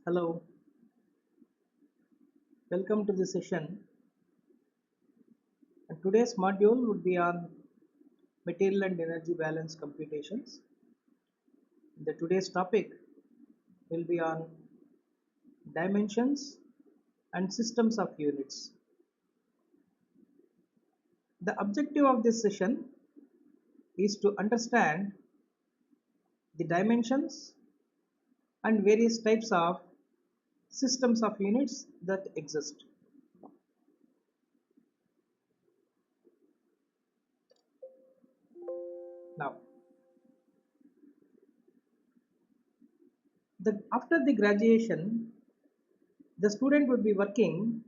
Hello, welcome to the session. And today's module would be on material and energy balance computations. Today's topic will be on dimensions and systems of units. The objective of this session is to understand the dimensions and various types of systems of units that exist. Now, after the graduation, the student would be working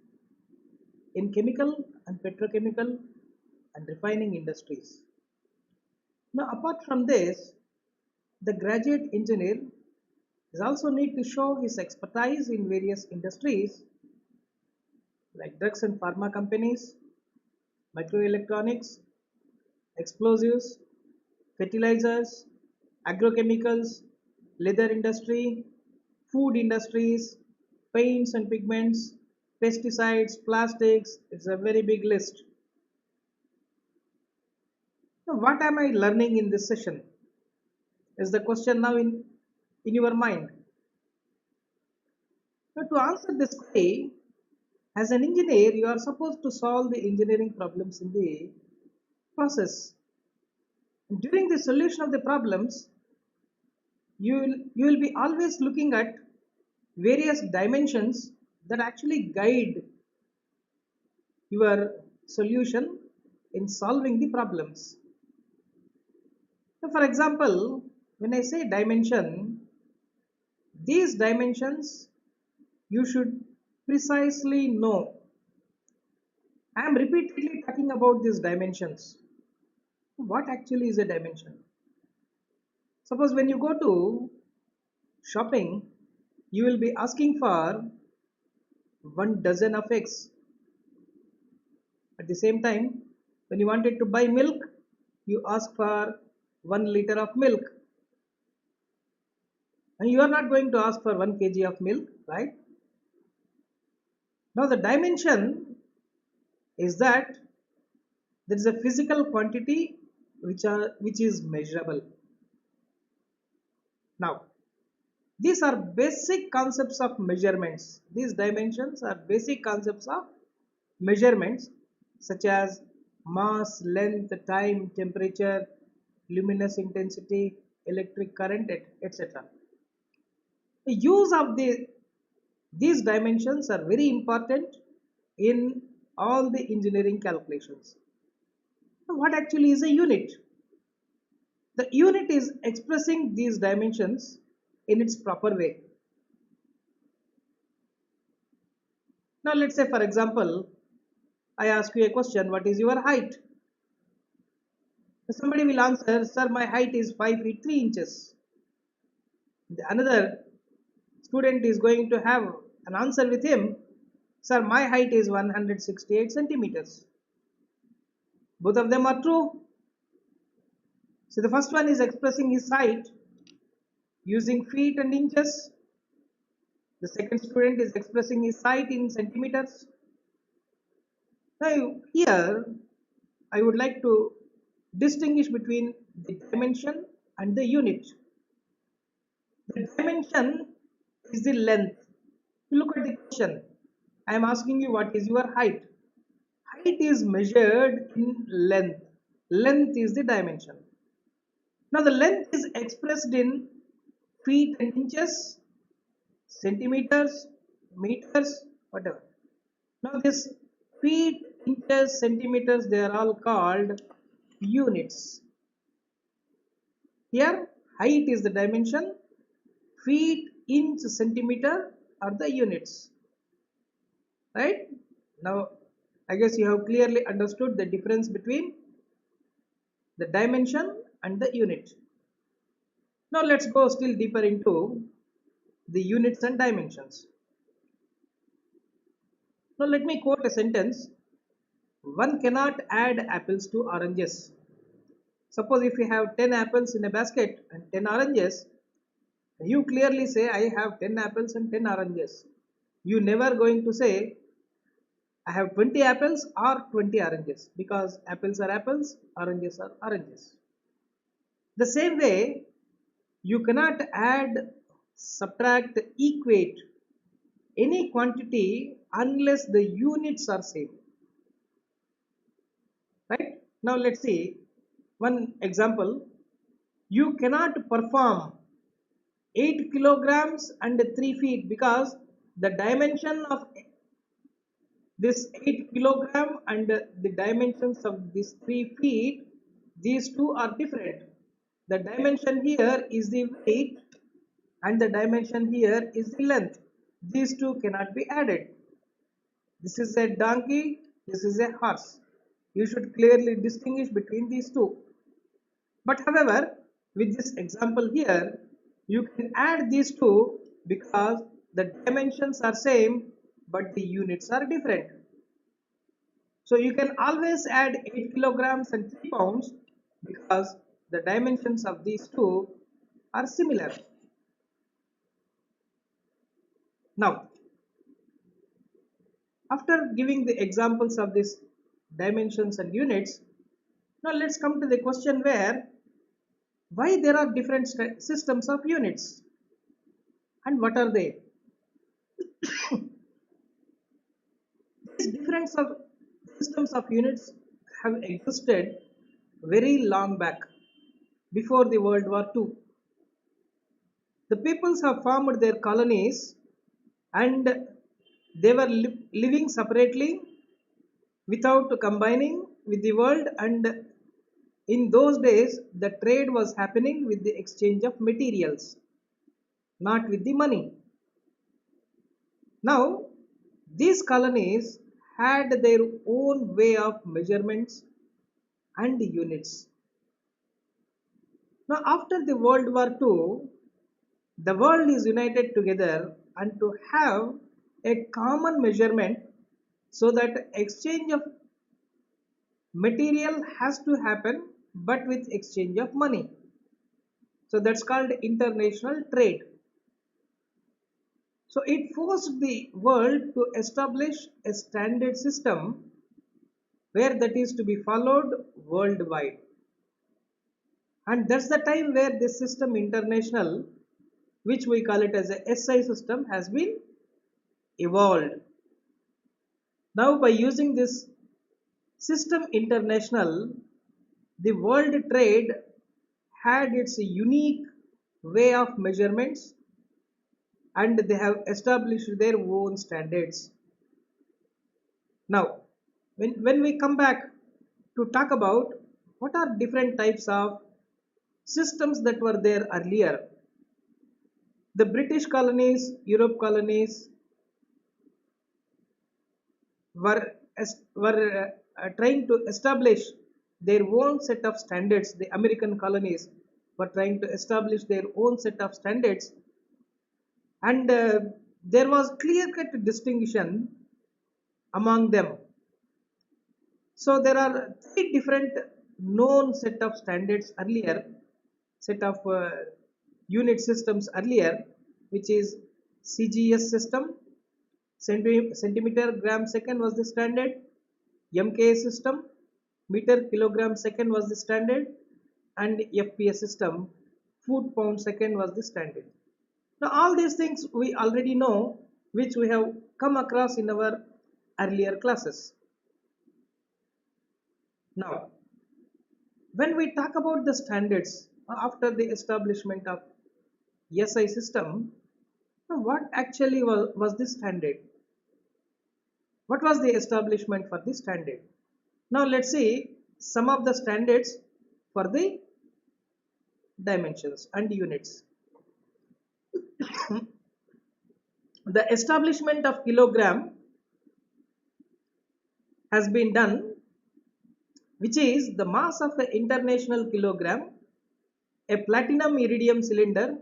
in chemical and petrochemical and refining industries. Now, apart from this, the graduate engineer is also need to show his expertise in various industries like drugs and pharma companies, microelectronics, explosives, fertilizers, agrochemicals, leather industry, food industries, paints and pigments, pesticides, plastics. It's a very big list. Now, what am I learning in this session? Is the question now in your mind? Now, to answer this query, as an engineer, you are supposed to solve the engineering problems in the process. During the solution of the problems, you will be always looking at various dimensions that actually guide your solution in solving the problems. So for example, when I say dimension, these dimensions you should precisely know. I am repeatedly talking about these dimensions. What actually is a dimension? Suppose when you go to shopping, you will be asking for 1 dozen of eggs. At the same time, when you wanted to buy milk, you ask for 1 liter of milk. And you are not going to ask for 1 kg of milk, right? Now the dimension is that there is a physical quantity which is measurable. Now, these are basic concepts of measurements. These dimensions are basic concepts of measurements such as mass, length, time, temperature, luminous intensity, electric current, etc. The use of these dimensions are very important in all the engineering calculations. So what actually is a unit? The unit is expressing these dimensions in its proper way. Now let's say for example, I ask you a question, what is your height? Somebody will answer, sir, my height is 5 feet 3 inches. Another student is going to have an answer with him, sir, my height is 168 centimeters. Both of them are true. So the first one is expressing his height using feet and inches. The second student is expressing his height in centimeters. Now here I would like to distinguish between the dimension and the unit. The dimension is the length. You look at the question. I am asking you what is your height. Height is measured in length. Length is the dimension. Now the length is expressed in feet and inches, centimeters, meters, whatever. Now this feet, inches, centimeters, they are all called units. Here height is the dimension, feet, inch, centimeter are the units. Right? Now I guess you have clearly understood the difference between the dimension and the unit. Now let's go still deeper into the units and dimensions. Now let me quote a sentence. One cannot add apples to oranges. Suppose if you have 10 apples in a basket and 10 oranges, You clearly say I have 10 apples and 10 oranges. You never going to say I have 20 apples or 20 oranges, because apples are apples, oranges are oranges. The same way, you cannot add, subtract, equate any quantity unless the units are same. Right? Now let's see one example. You cannot perform 8 kilograms and 3 feet, because the dimension of this 8 kilogram and the dimensions of these 3 feet, these two are different. The dimension here is the weight and the dimension here is the length. These two cannot be added. This is a donkey, this is a horse. You should clearly distinguish between these two. But however, with this example here, you can add these two because the dimensions are same but the units are different. So you can always add 8 kilograms and 3 pounds because the dimensions of these two are similar. Now, after giving the examples of these dimensions and units, now let's come to the question where why there are different systems of units and what are they? These different systems of units have existed very long back, before the World War II. The peoples have formed their colonies and they were living separately without combining with the world, and in those days the trade was happening with the exchange of materials, not with the money. Now these colonies had their own way of measurements and units. Now after the World War II, the world is united together and to have a common measurement, so that exchange of material has to happen but with exchange of money. So that's called international trade. So it forced the world to establish a standard system where that is to be followed worldwide. And that's the time where this system international, which we call it as a SI system, has been evolved. Now by using this system international, the world trade had its unique way of measurements and they have established their own standards. Now, when we come back to talk about what are different types of systems that were there earlier, the British colonies, Europe colonies were, trying to establish their own set of standards. The American colonies were trying to establish their own set of standards, and there was clear cut distinction among them. So there are three different known set of standards earlier, set of unit systems earlier, which is CGS system, centimeter gram second was the standard, MK system, meter kilogram second was the standard, and FPS system, foot pound second was the standard. Now all these things we already know, which we have come across in our earlier classes. Now when we talk about the standards after the establishment of SI system, what actually was this standard? What was the establishment for this standard? Now let's see some of the standards for the dimensions and units. The establishment of kilogram has been done, which is the mass of an international kilogram, a platinum iridium cylinder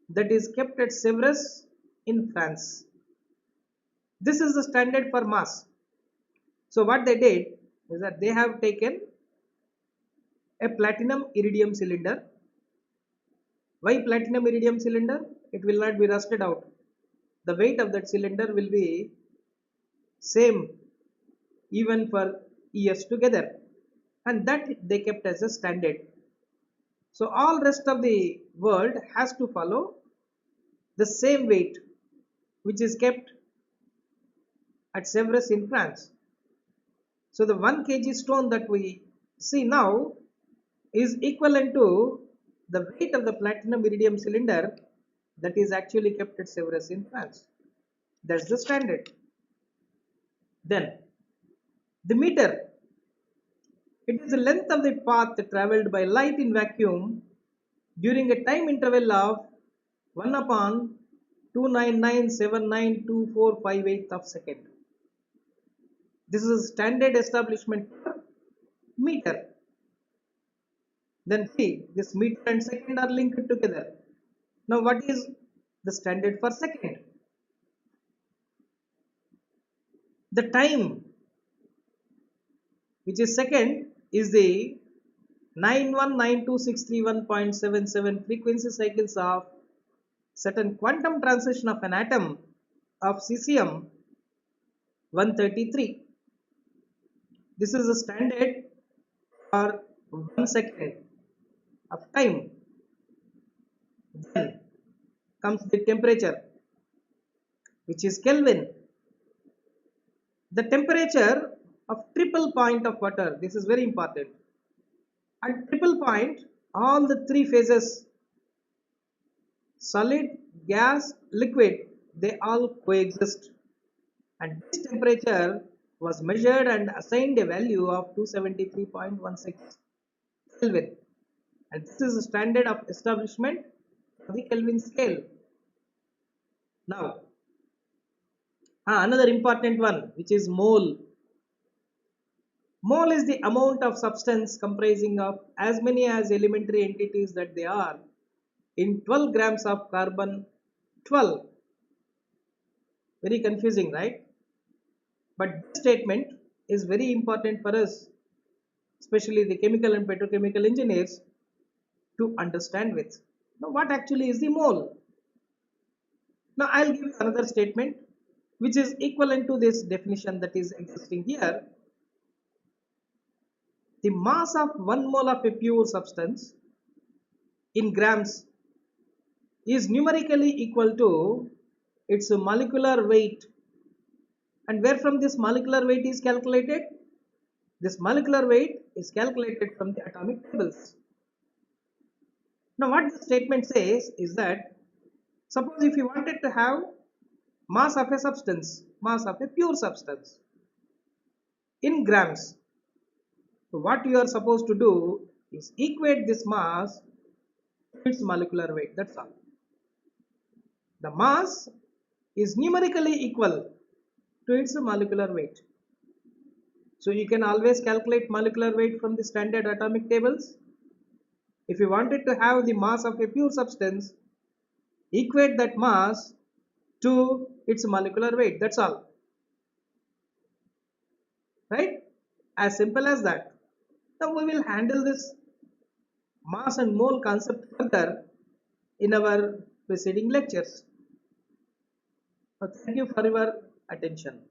that is kept at Sèvres in France. This is the standard for mass. So what they did is that they have taken a platinum iridium cylinder Why platinum iridium cylinder? It will not be rusted out. The weight of that cylinder will be same even for years together, and that they kept as a standard. So all rest of the world has to follow the same weight which is kept at Sèvres in France. So the 1 kg stone that we see now is equivalent to the weight of the platinum iridium cylinder that is actually kept at Sèvres in France. That's the standard. Then the meter. It is the length of the path travelled by light in vacuum during a time interval of 1 upon 299792458 of second. This is a standard establishment for meter. Then see, this meter and second are linked together. Now what is the standard for second? The time which is second is the 9192631.77 frequency cycles of certain quantum transition of an atom of cesium 133. This is the standard for 1 second of time. Then comes the temperature, which is Kelvin. The temperature of triple point of water, this is very important. At triple point, all the three phases, solid, gas, liquid, they all coexist. And this temperature was measured and assigned a value of 273.16 Kelvin. And this is the standard of establishment for the Kelvin scale. Now, another important one, which is mole. Mole is the amount of substance comprising of as many as elementary entities that they are in 12 grams of carbon 12. Very confusing, right? But this statement is very important for us, especially the chemical and petrochemical engineers, to understand with. Now what actually is the mole? Now I'll give another statement which is equivalent to this definition that is existing here. The mass of 1 mole of a pure substance in grams is numerically equal to its molecular weight. And where from this molecular weight is calculated? This molecular weight is calculated from the atomic tables. Now what the statement says is that suppose if you wanted to have mass of a substance, mass of a pure substance in grams, so what you are supposed to do is equate this mass to its molecular weight, that's all. The mass is numerically equal to its molecular weight. So you can always calculate molecular weight from the standard atomic tables. If you wanted to have the mass of a pure substance, equate that mass to its molecular weight, that's all. Right? As simple as that. Now we will handle this mass and mole concept further in our preceding lectures. Thank you for your attention.